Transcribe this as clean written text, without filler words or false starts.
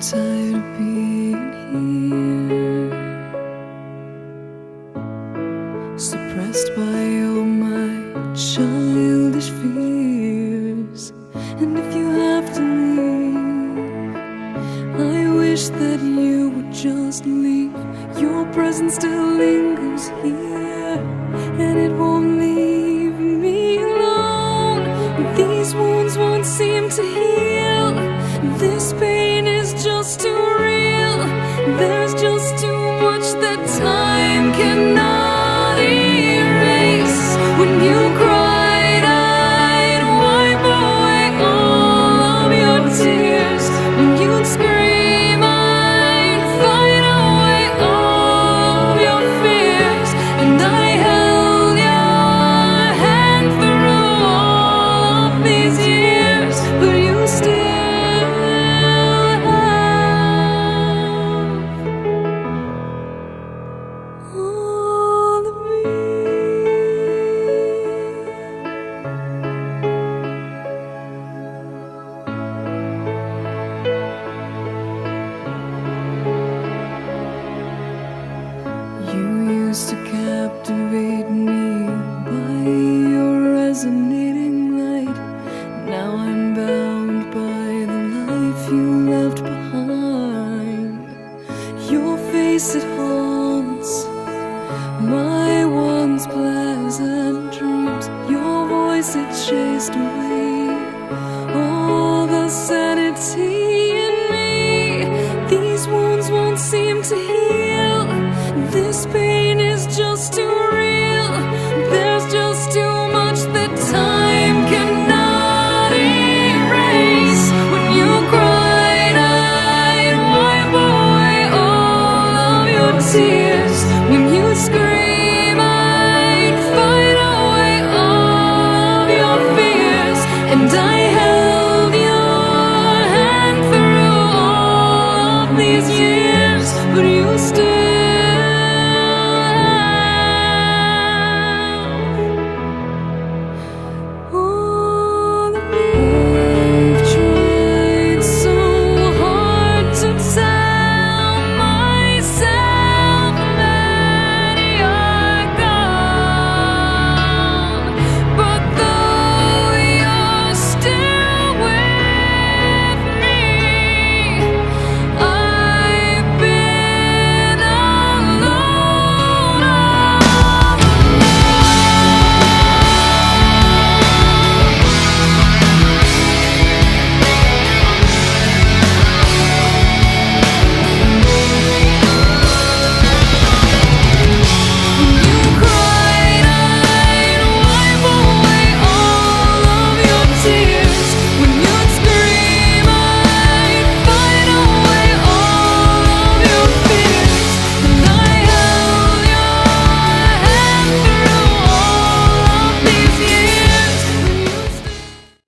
tired of being here, suppressed by all my childish fears. And if you have to leave, I wish that you would just leave. Your presence still lingers here, and it won't leave me alone. These wounds won't seem to heal. This pain is just too real. There's just too much that time cannot erase. When you cried, I'd wipe away all of your tears. When you'd scream, I'd fight away all of your fears. And I held your hand through all of these years, but you still all of me. You used to captivate me by your resonating light. Now I'm bound by the life you left behind. Your face, it haunts my once pleasant dreams. Your voice, it chased away all the sanity in me. These wounds won't seem to heal. This pain is just too real. There's just too much that time cannot erase. When you cried, I'd wipe away all of your tears. When you scream, I'd fight away all of your fears. And I held your hand through all of these years, but you still